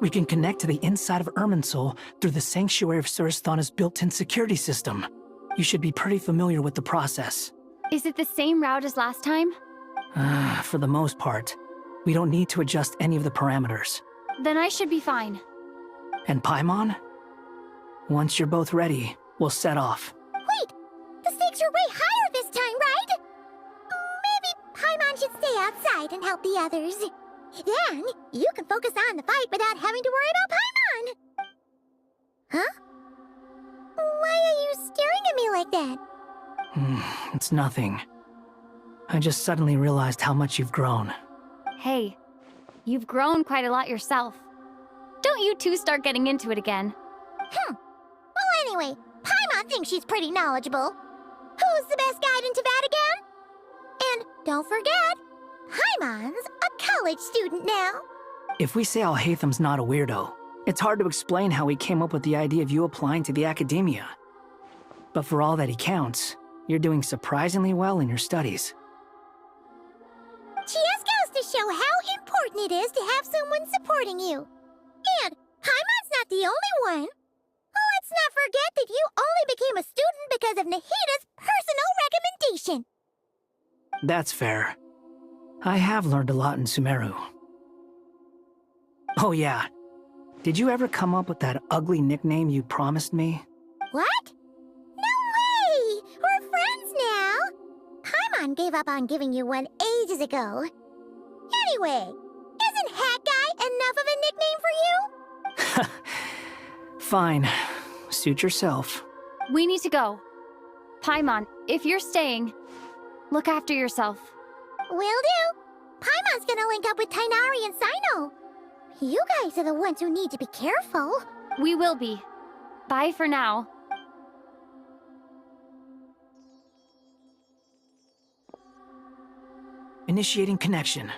We can connect to the inside of Irminsul through the Sanctuary of Surasthana's built-in security system. You should be pretty familiar with the process. Is it the same route as last time? For the most part. We don't need to adjust any of the parameters. Then I should be fine. And Paimon? Once you're both ready, we'll set off. Wait! The stakes are way higher this time, right? Maybe Paimon should stay outside and help the others. Then, you can focus on the fight without having to worry about Paimon! Huh? Why are you staring at me like that? It's nothing. I just suddenly realized how much you've grown. Hey, you've grown quite a lot yourself. Don't you two start getting into it again. Well, anyway, Paimon thinks she's pretty knowledgeable. Who's the best guide in Teyvat again? And don't forget, Paimon's a college student now. If we say Alhaitham's not a weirdo, it's hard to explain how he came up with the idea of you applying to the academia. But for all that he counts, you're doing surprisingly well in your studies. She just goes to show how important it is to have someone supporting you. And Paimon's not the only one. Let's not forget that you only became a student because of Nahida's personal recommendation. That's fair. I have learned a lot in Sumeru. Oh yeah. Did you ever come up with that ugly nickname you promised me? What? No way! We're friends now! Paimon gave up on giving you one ages ago. Anyway, isn't Hat Guy enough of a nickname for you? Fine. Suit yourself. We need to go. Paimon, if you're staying, look after yourself. Will do. Paimon's gonna link up with Tighnari and Cyno. You guys are the ones who need to be careful. We will be. Bye for now. Initiating connection.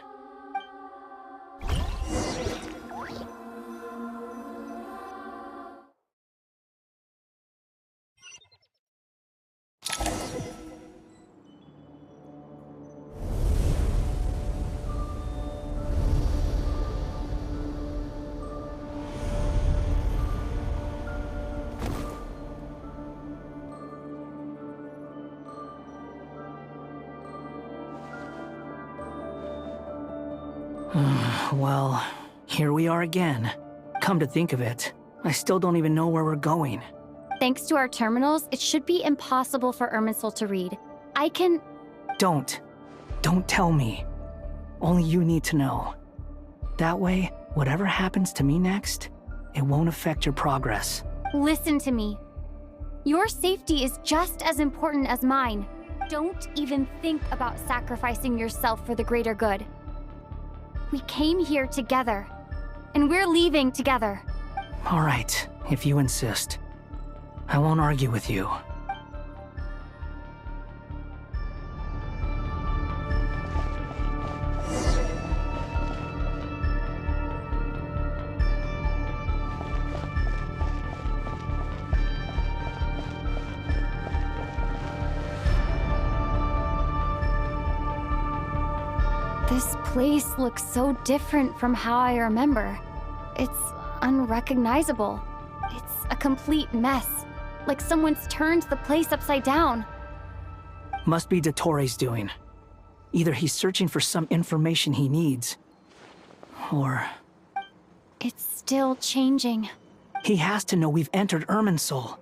Well, here we are again. Come to think of it, I still don't even know where we're going. Thanks to our terminals, it should be impossible for Irminsul to read. I can... Don't tell me. Only you need to know. That way, whatever happens to me next, it won't affect your progress. Listen to me. Your safety is just as important as mine. Don't even think about sacrificing yourself for the greater good. We came here together, and we're leaving together. All right, if you insist. I won't argue with you. This place looks so different from how I remember. It's unrecognizable. It's a complete mess. Like someone's turned the place upside down. Must be Dottoro's doing. Either he's searching for some information he needs, or... It's still changing. He has to know we've entered Irminsul.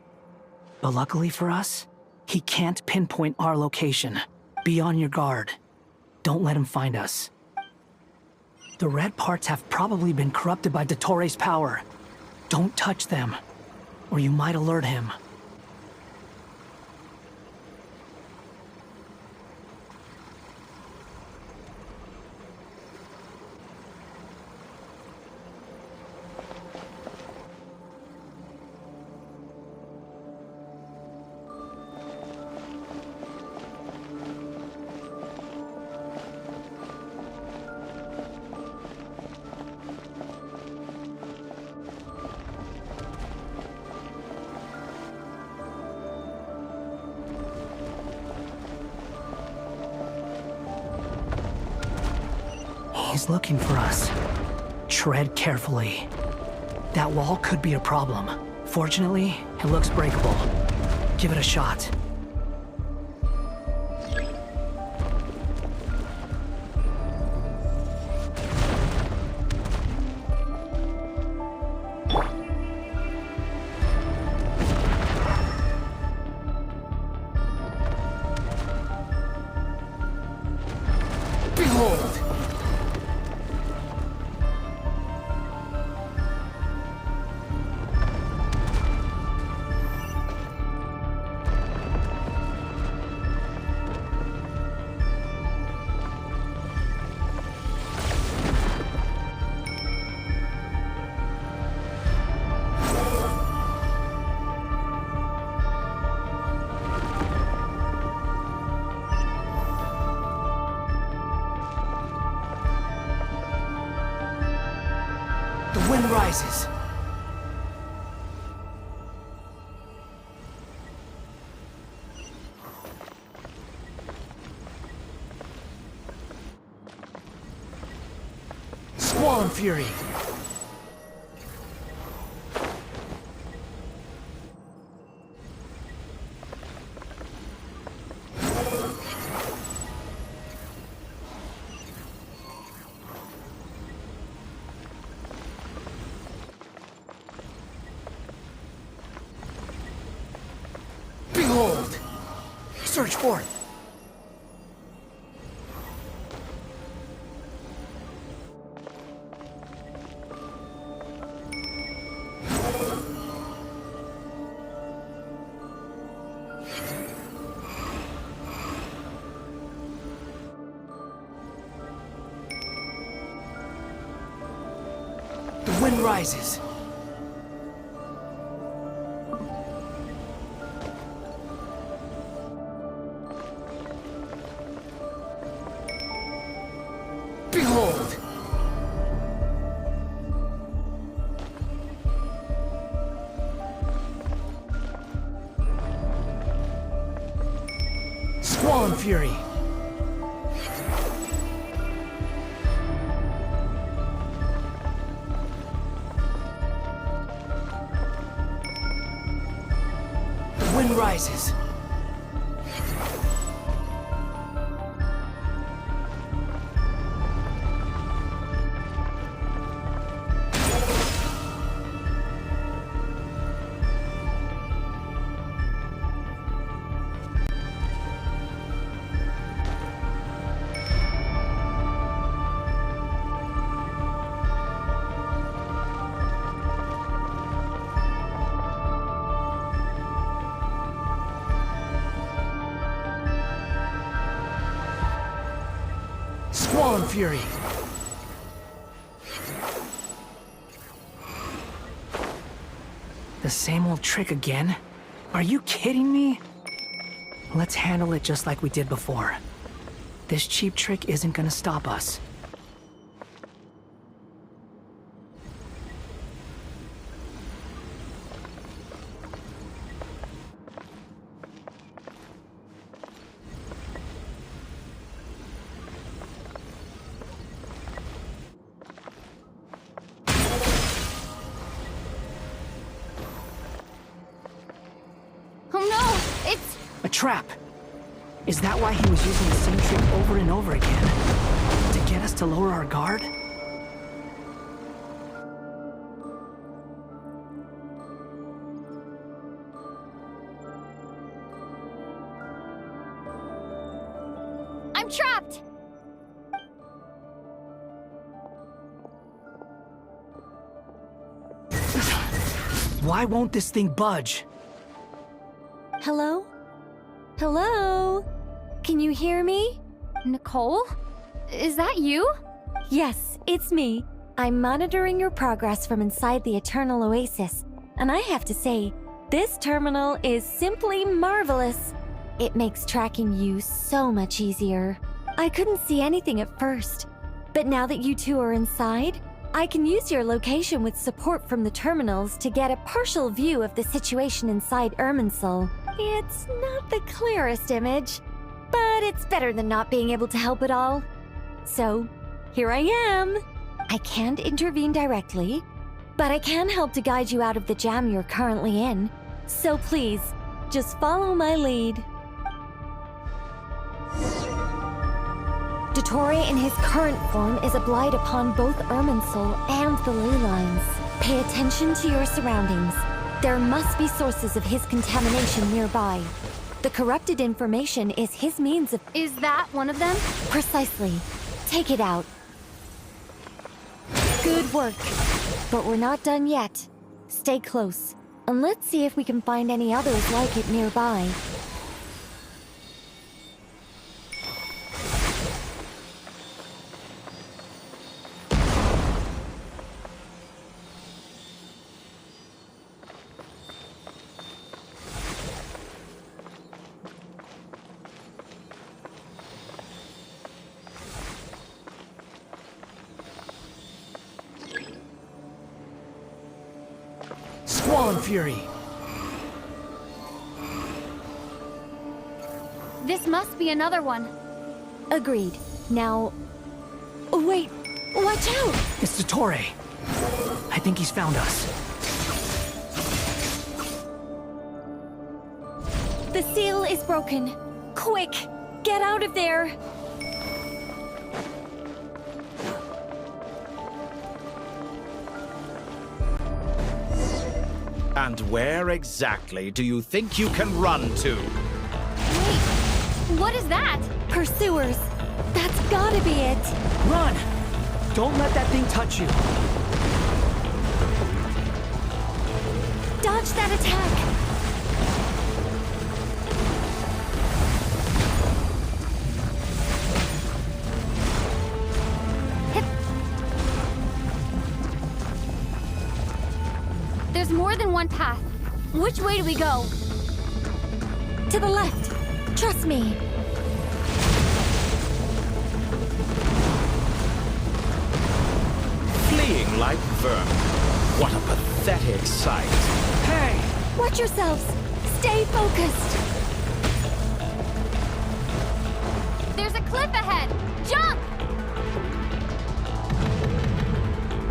But luckily for us, he can't pinpoint our location. Be on your guard. Don't let him find us. The red parts have probably been corrupted by Dottoro's power. Don't touch them, or you might alert him. He's looking for us. Tread carefully. That wall could be a problem. Fortunately, it looks breakable. Give it a shot. Behold! The wind rises. Squall and fury. Behold! Search for it! The wind rises. Behold! Squall and fury. The wind rises. Squall and fury. The same old trick again? Are you kidding me? Let's handle it just like we did before. This cheap trick isn't gonna stop us. Oh no! It's... A trap! Is that why he was using the same trick over and over again? To get us to lower our guard? I'm trapped! Why won't this thing budge? Hello? Hello? Can you hear me? Nicole? Is that you? Yes, it's me. I'm monitoring your progress from inside the Eternal Oasis, and I have to say, this terminal is simply marvelous. It makes tracking you so much easier. I couldn't see anything at first, but now that you two are inside, I can use your location with support from the terminals to get a partial view of the situation inside Irminsul. It's not the clearest image, but it's better than not being able to help at all. So, here I am. I can't intervene directly, but I can help to guide you out of the jam you're currently in. So please, just follow my lead. Dottore in his current form is a blight upon both Irminsul and the ley lines. Pay attention to your surroundings. There must be sources of his contamination nearby. The corrupted information is his means of... Is that one of them? Precisely. Take it out. Good work. But we're not done yet. Stay close, and let's see if we can find any others like it nearby. Squall and Fury. This must be another one. Agreed. Now... Wait! Watch out! It's Dottore. I think he's found us. The seal is broken. Quick! Get out of there! And where exactly do you think you can run to? Wait, what is that? Pursuers! That's gotta be it! Run! Don't let that thing touch you. Dodge that attack! There's more than one path. Which way do we go? To the left! Trust me! Fleeing like vermin. What a pathetic sight. Hey! Watch yourselves! Stay focused! There's a cliff ahead! Jump!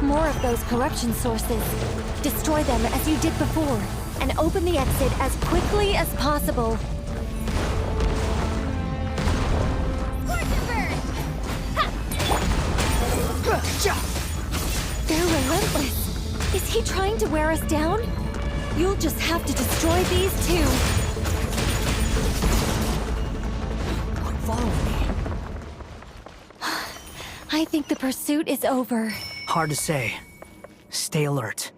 More of those corruption sources. Destroy them as you did before, and open the exit as quickly as possible. They're relentless. Is he trying to wear us down? You'll just have to destroy these too. Quit following me. I think the pursuit is over. Hard to say. Stay alert.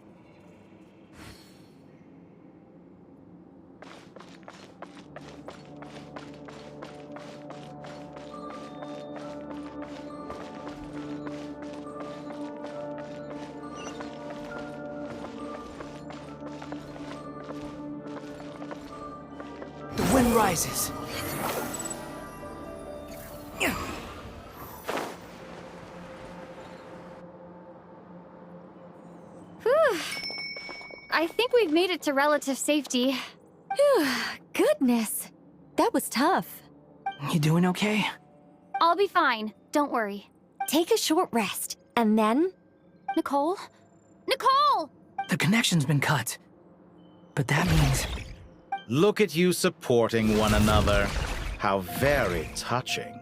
The wind rises. Whew. I think we've made it to relative safety. Phew, goodness. That was tough. You doing okay? I'll be fine. Don't worry. Take a short rest, and then... Nicole? Nicole! The connection's been cut. But that means... Look at you supporting one another. How very touching.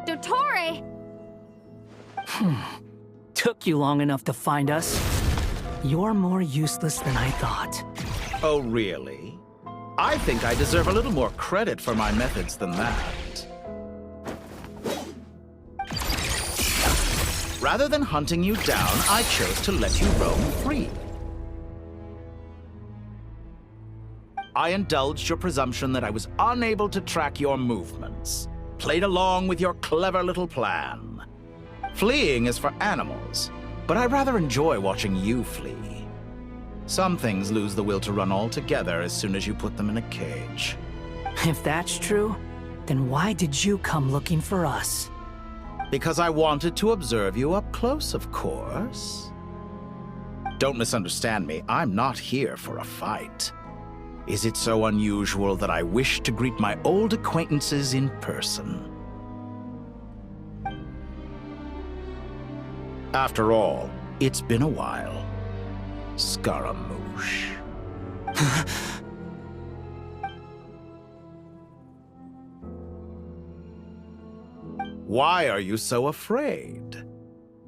Dottore! Took you long enough to find us. You're more useless than I thought. Oh, really? I think I deserve a little more credit for my methods than that. Rather than hunting you down, I chose to let you roam free. I indulged your presumption that I was unable to track your movements, played along with your clever little plan. Fleeing is for animals, but I rather enjoy watching you flee. Some things lose the will to run altogether as soon as you put them in a cage. If that's true, then why did you come looking for us? Because I wanted to observe you up close, of course. Don't misunderstand me, I'm not here for a fight. Is it so unusual that I wish to greet my old acquaintances in person? After all, it's been a while. Scaramouche. Why are you so afraid?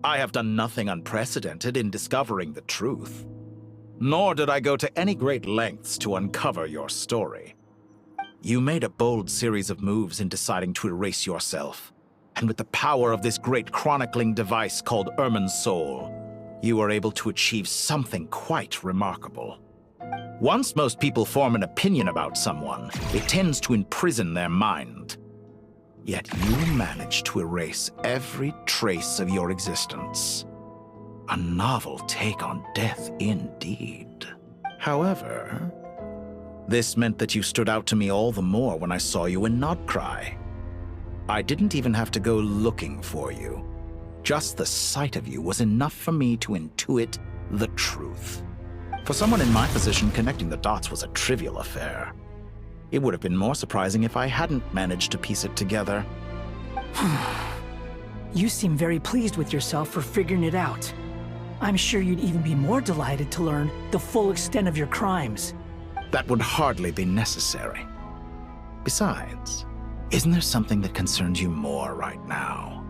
I have done nothing unprecedented in discovering the truth. Nor did I go to any great lengths to uncover your story. You made a bold series of moves in deciding to erase yourself. And with the power of this great chronicling device called Irmin's Soul, you were able to achieve something quite remarkable. Once most people form an opinion about someone, it tends to imprison their mind. Yet you managed to erase every trace of your existence. A novel take on death indeed. However, this meant that you stood out to me all the more when I saw you in Nodcry. I didn't even have to go looking for you. Just the sight of you was enough for me to intuit the truth. For someone in my position, connecting the dots was a trivial affair. It would have been more surprising if I hadn't managed to piece it together. You seem very pleased with yourself for figuring it out. I'm sure you'd even be more delighted to learn the full extent of your crimes. That would hardly be necessary. Besides, isn't there something that concerns you more right now?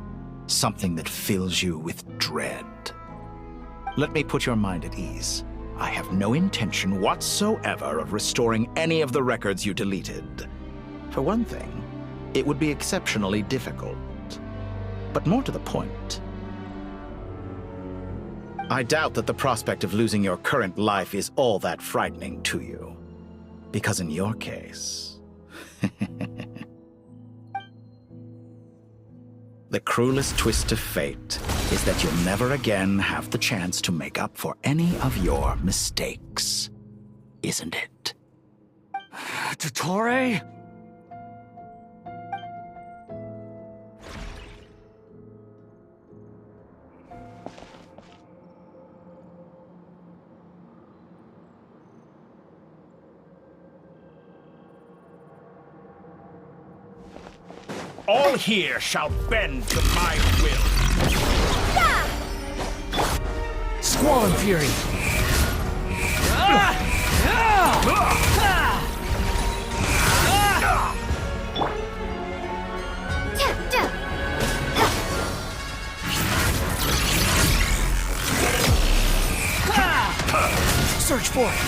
Something that fills you with dread? Let me put your mind at ease. I have no intention whatsoever of restoring any of the records you deleted. For one thing, it would be exceptionally difficult. But more to the point, I doubt that the prospect of losing your current life is all that frightening to you. Because in your case, the cruelest twist of fate is that you'll never again have the chance to make up for any of your mistakes, isn't it? Dottore? All here shall bend to my will. Squall and Fury! Search for it!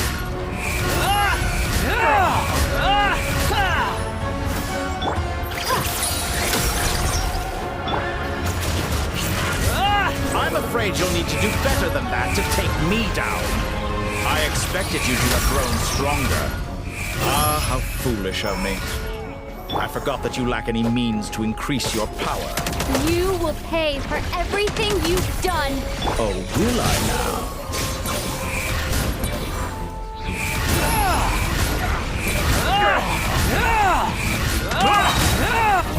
I'm afraid you'll need to do better than that to take me down. I expected you to have grown stronger. Ah, how foolish of me. I forgot that you lack any means to increase your power. You will pay for everything you've done. Oh, will I now?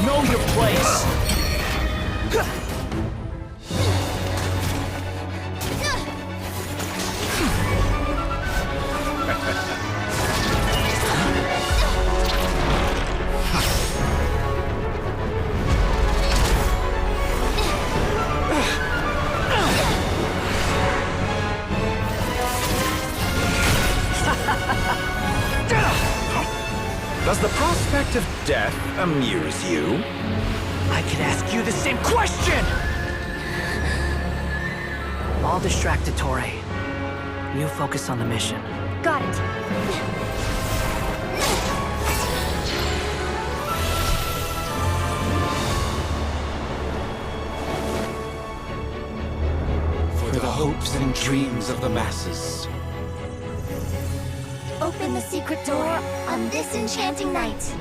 Know your place! Does the prospect of death amuse you? I could ask you the same question! I'll distract Dottore. You focus on the mission. Got it. For the hopes and dreams of the masses. Open the secret door on this enchanting night.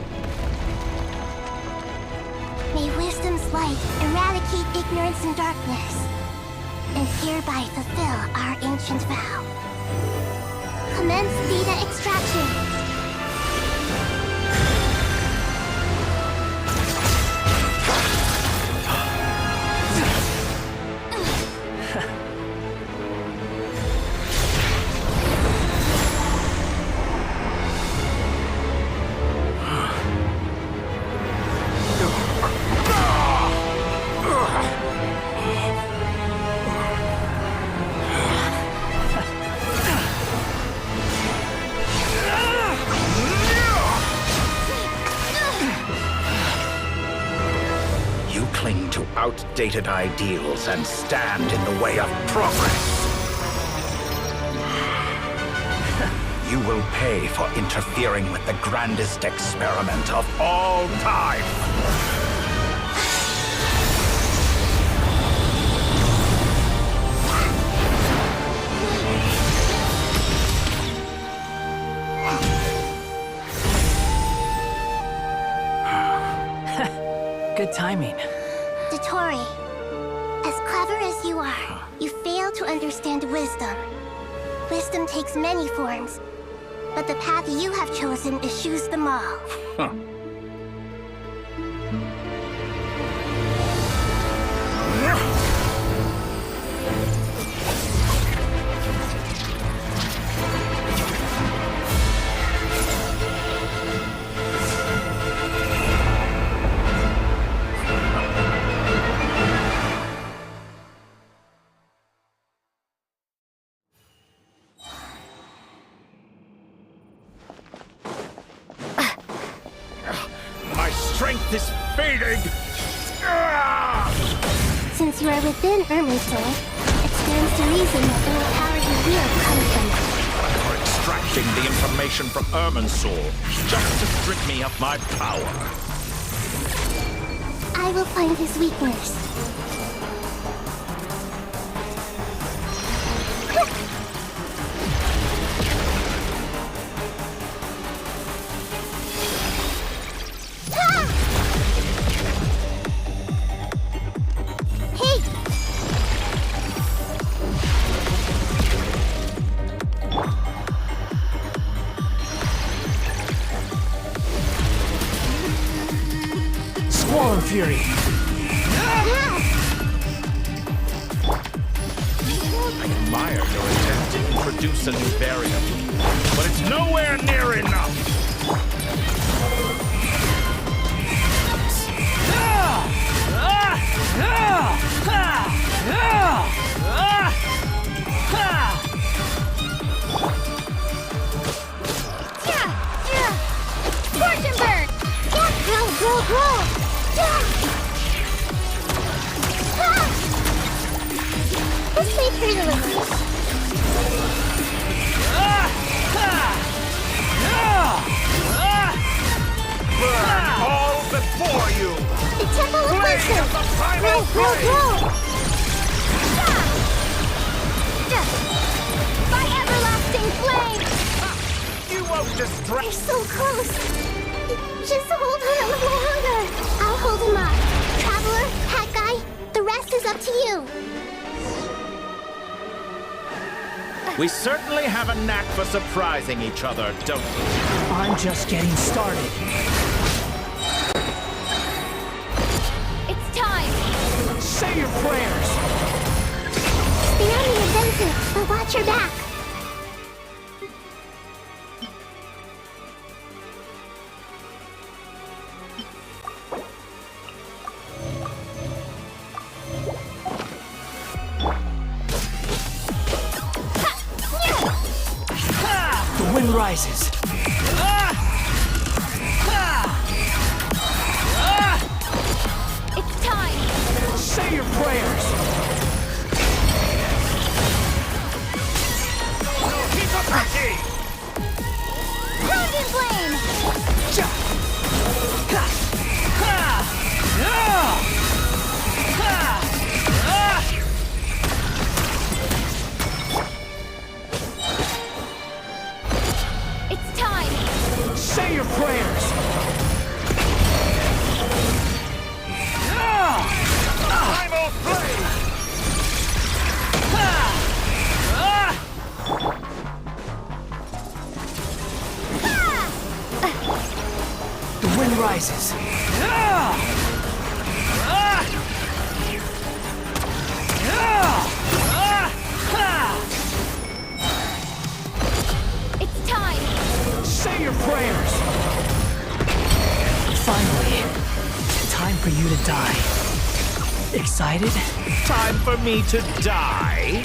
May wisdom's light eradicate ignorance and darkness, and hereby fulfill our ancient vow. Commence data extraction. outdated ideals and stand in the way of progress. You will pay for interfering with the grandest experiment of all time. Good timing. Dottore, as clever as you are, you fail to understand wisdom. Wisdom takes many forms, but the path you have chosen eschews them all. Huh. My strength is fading! Since you are within Irminsul, it stands to reason that the power you wield comes from it. You're extracting the information from Irminsul just to strip me of my power. I will find his weakness. Squall Fury! I admire your attempt to introduce a new variant, but it's nowhere near enough! Fortune Bird! Roll! This may turn a little. Burn all before you! The Temple of Wisdom! Of the primal flame! By everlasting flame! You won't distract. They're so close. Just hold on a little longer. I'll hold him up. Traveler, Hat Guy, the rest is up to you. We certainly have a knack for surprising each other, don't we? I'm just getting started. It's time! Say your prayers! Stay on the offensive, but watch your back. The wind rises. It's time! Say your prayers! Keep up the key! Frozen flame! It's time! Say your prayers! Primal flame! The wind rises. It's time! Say your prayers! Finally, time for you to die. Excited? Time for me to die?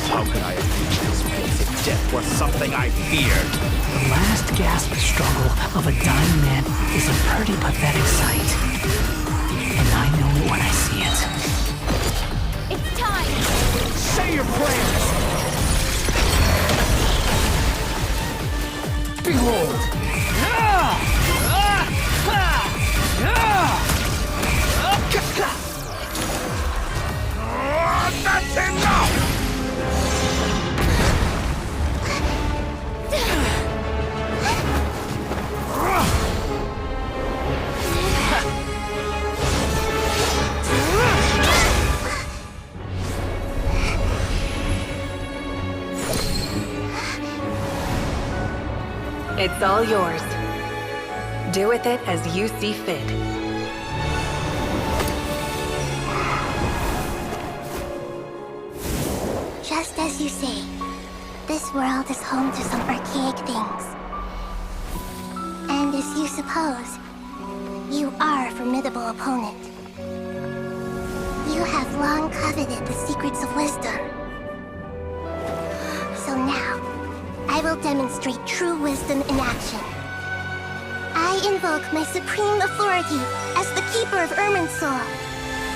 How could I have reached this place in death was something I feared. The last gasp struggle of a dying man is a pretty pathetic sight. And I know it when I see it. It's time! Say your prayers! Behold! That's enough! It's all yours. Do with it as you see fit. Just as you say, this world is home to some archaic things. And as you suppose, you are a formidable opponent. You have long coveted the secrets of wisdom. So now, I will demonstrate true wisdom in action. I invoke my supreme authority as the keeper of Irminsul.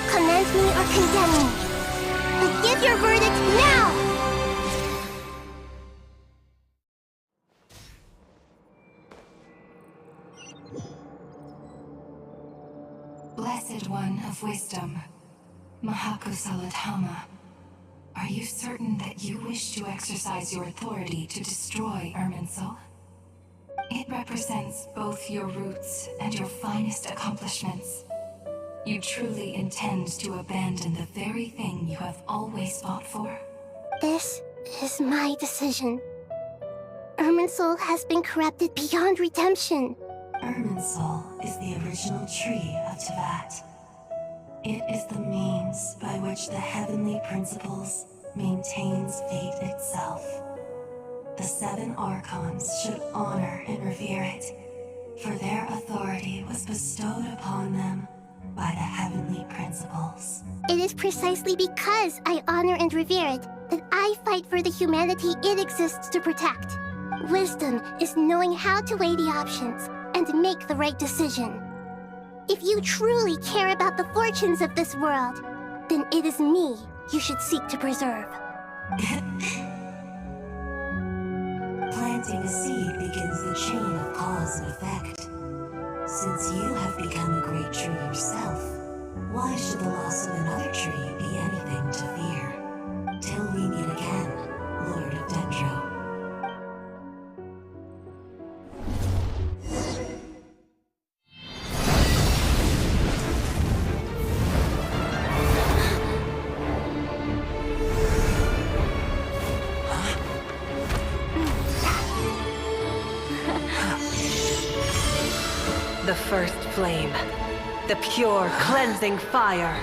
Commend me or condemn me, but give your verdict now! Blessed One of Wisdom, Mahakusaladhama, are you certain that you wish to exercise your authority to destroy Irminsul? It represents both your roots and your finest accomplishments. You truly intend to abandon the very thing you have always fought for? This is my decision. Irminsul has been corrupted beyond redemption. Irminsul is the original tree of Teyvat. It is the means by which the heavenly principles maintains fate itself. The VII Archons should honor and revere it, for their authority was bestowed upon them by the heavenly principles. It is precisely because I honor and revere it that I fight for the humanity it exists to protect. Wisdom is knowing how to weigh the options and make the right decision. If you truly care about the fortunes of this world, then it is me you should seek to preserve. Planting a seed begins the chain of cause and effect. Since you have become a great tree yourself, why should the loss of another tree be anything to fear? Till we meet again, Lord of Dendro. The first flame. The pure, cleansing fire.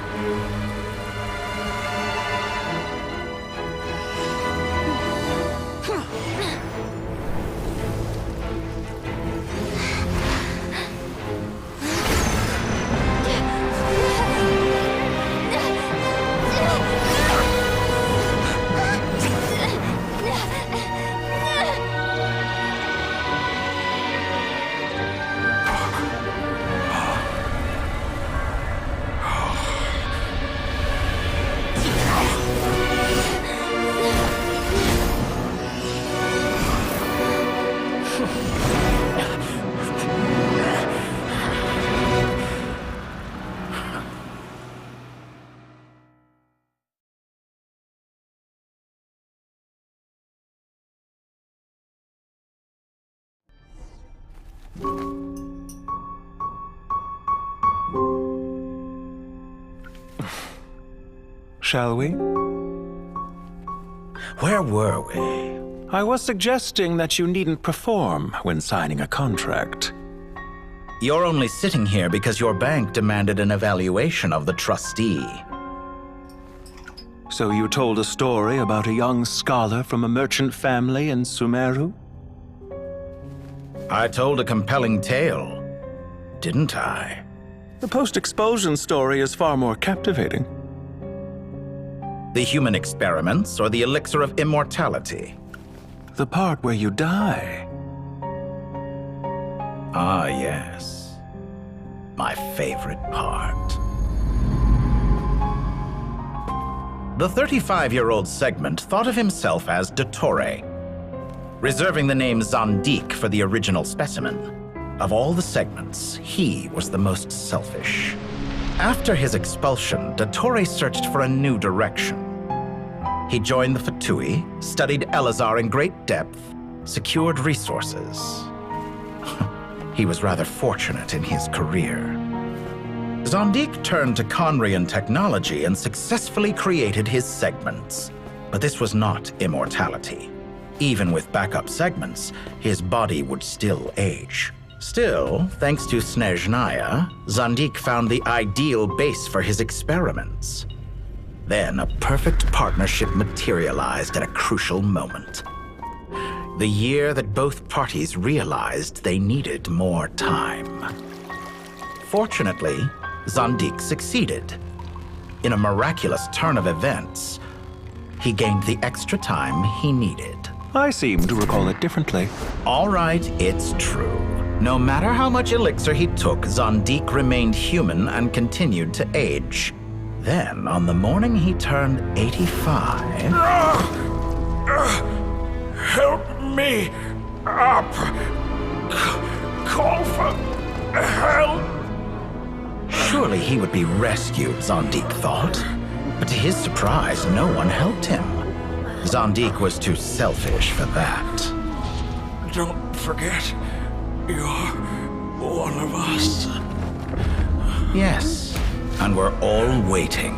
Shall we? Where were we? I was suggesting that you needn't perform when signing a contract. You're only sitting here because your bank demanded an evaluation of the trustee. So you told a story about a young scholar from a merchant family in Sumeru? I told a compelling tale, didn't I? The post-expulsion story is far more captivating. The human experiments or the elixir of immortality? The part where you die. Ah, yes. My favorite part. The 35-year-old Segment thought of himself as Dottore, reserving the name Zandik for the original specimen. Of all the Segments, he was the most selfish. After his expulsion, Dottore searched for a new direction. He joined the Fatui, studied Elazar in great depth, secured resources. He was rather fortunate in his career. Zandik turned to Conrian technology and successfully created his segments. But this was not immortality. Even with backup segments, his body would still age. Still, thanks to Snezhnaya, Zandik found the ideal base for his experiments. Then a perfect partnership materialized at a crucial moment. The year that both parties realized they needed more time. Fortunately, Zandik succeeded. In a miraculous turn of events, he gained the extra time he needed. I seem to recall it differently. All right, it's true. No matter how much elixir he took, Zandik remained human and continued to age. Then, on the morning he turned 85... Help me up! Call for help! Surely he would be rescued, Zandik thought. But to his surprise, no one helped him. Zandik was too selfish for that. Don't forget, you're one of us. Yes, and we're all waiting.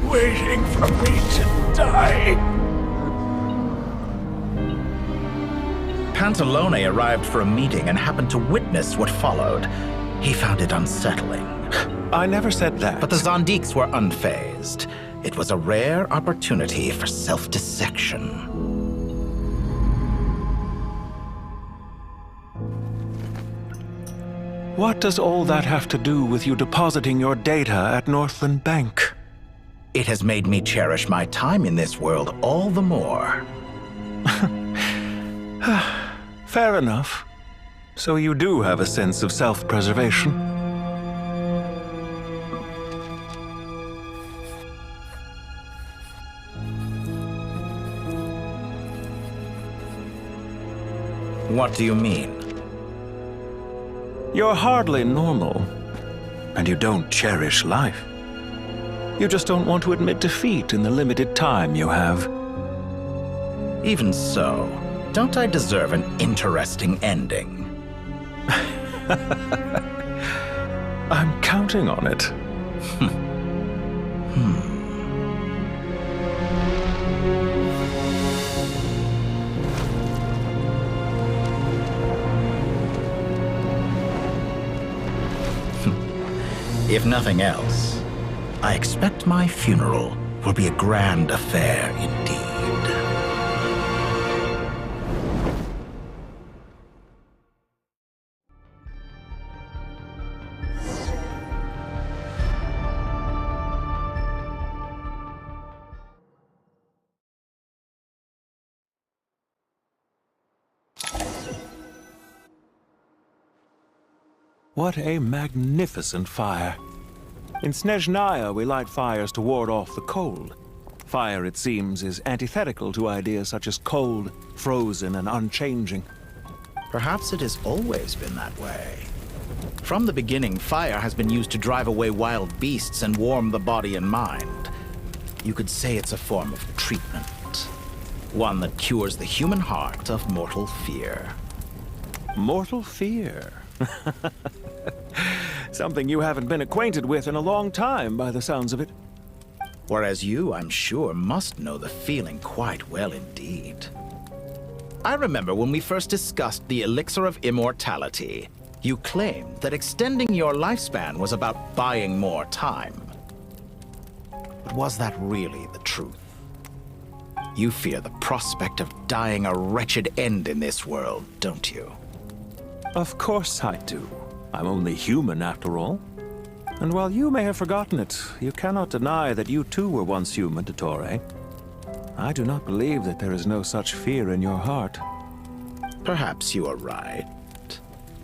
Waiting for me to die. Pantalone arrived for a meeting and happened to witness what followed. He found it unsettling. I never said that. But the Zandiks were unfazed. It was a rare opportunity for self-dissection. What does all that have to do with you depositing your data at Northland Bank? It has made me cherish my time in this world all the more. Fair enough. So you do have a sense of self-preservation. What do you mean? You're hardly normal, and you don't cherish life. You just don't want to admit defeat in the limited time you have. Even so, don't I deserve an interesting ending? I'm counting on it. If nothing else, I expect my funeral will be a grand affair indeed. What a magnificent fire. In Snezhnaya, we light fires to ward off the cold. Fire, it seems, is antithetical to ideas such as cold, frozen, and unchanging. Perhaps it has always been that way. From the beginning, fire has been used to drive away wild beasts and warm the body and mind. You could say it's a form of treatment. One that cures the human heart of mortal fear. Mortal fear? Something you haven't been acquainted with in a long time, by the sounds of it. Whereas you, I'm sure, must know the feeling quite well indeed. I remember when we first discussed the elixir of immortality, you claimed that extending your lifespan was about buying more time. But was that really the truth? You fear the prospect of dying a wretched end in this world, don't you? Of course I do. I'm only human, after all. And while you may have forgotten it, you cannot deny that you too were once human, Dottore. I do not believe that there is no such fear in your heart. Perhaps you are right.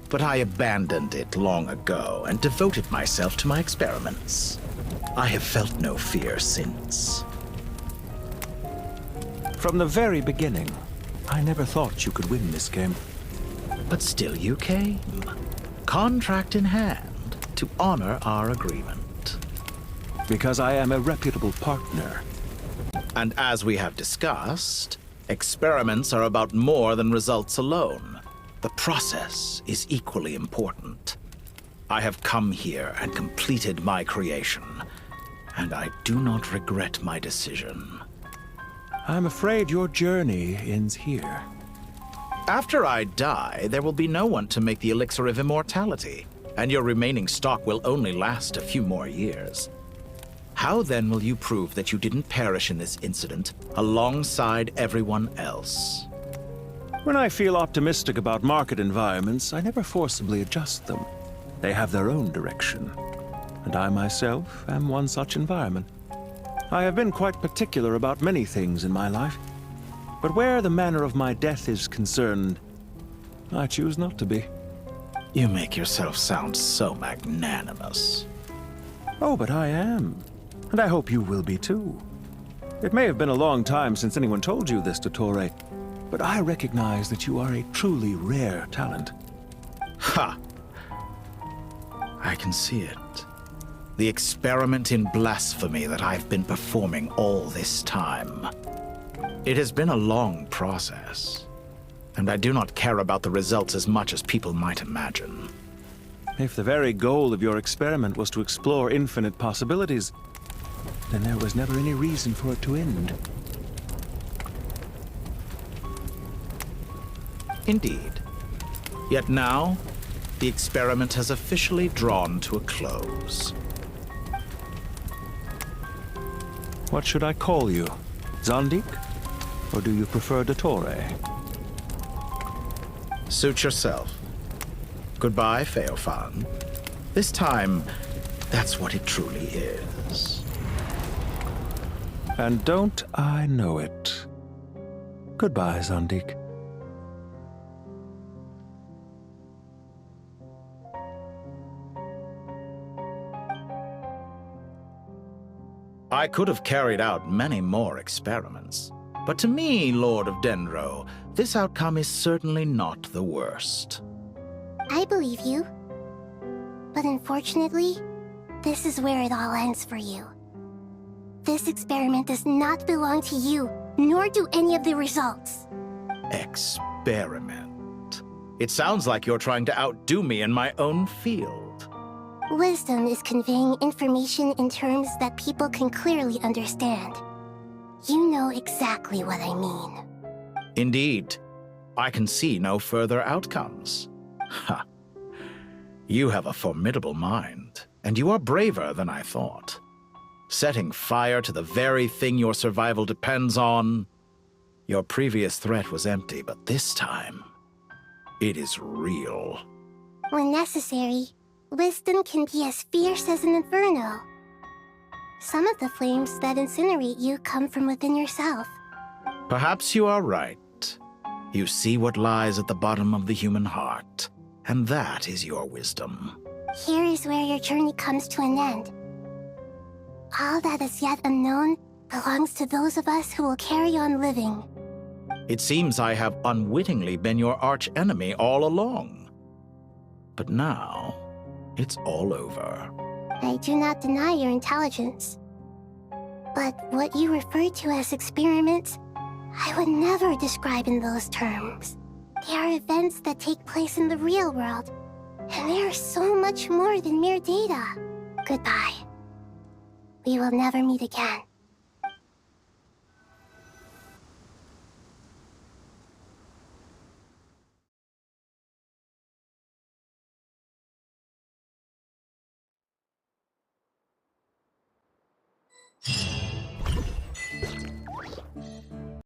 But I abandoned it long ago and devoted myself to my experiments. I have felt no fear since. From the very beginning, I never thought you could win this game. But still you came. Contract in hand to honor our agreement. Because I am a reputable partner. And as we have discussed, experiments are about more than results alone. The process is equally important. I have come here and completed my creation, and I do not regret my decision. I'm afraid your journey ends here. After I die, there will be no one to make the elixir of immortality, and your remaining stock will only last a few more years. How then will you prove that you didn't perish in this incident alongside everyone else? When I feel optimistic about market environments, I never forcibly adjust them. They have their own direction, and I myself am one such environment. I have been quite particular about many things in my life, but where the manner of my death is concerned, I choose not to be. You make yourself sound so magnanimous. Oh, but I am, and I hope you will be too. It may have been a long time since anyone told you this, Dottore, but I recognize that you are a truly rare talent. Ha! I can see it. The experiment in blasphemy that I've been performing all this time. It has been a long process, and I do not care about the results as much as people might imagine. If the very goal of your experiment was to explore infinite possibilities, then there was never any reason for it to end. Indeed. Yet now, the experiment has officially drawn to a close. What should I call you? Zandik? Or do you prefer Dottore? Suit yourself. Goodbye, Feofan. This time, that's what it truly is. And don't I know it? Goodbye, Zandik. I could have carried out many more experiments, but to me, Lord of Dendro, this outcome is certainly not the worst. I believe you. But unfortunately, this is where it all ends for you. This experiment does not belong to you, nor do any of the results. Experiment? It sounds like you're trying to outdo me in my own field. Wisdom is conveying information in terms that people can clearly understand. You know exactly what I mean. Indeed. I can see no further outcomes. Ha! You have a formidable mind, and you are braver than I thought. Setting fire to the very thing your survival depends on. Your previous threat was empty, but this time, it is real. When necessary, wisdom can be as fierce as an inferno. Some of the flames that incinerate you come from within yourself. Perhaps you are right. You see what lies at the bottom of the human heart, and that is your wisdom. Here is where your journey comes to an end. All that is yet unknown belongs to those of us who will carry on living. It seems I have unwittingly been your arch-enemy all along. But now, it's all over. I do not deny your intelligence. But what you refer to as experiments, I would never describe in those terms. They are events that take place in the real world, and they are so much more than mere data. Goodbye. We will never meet again.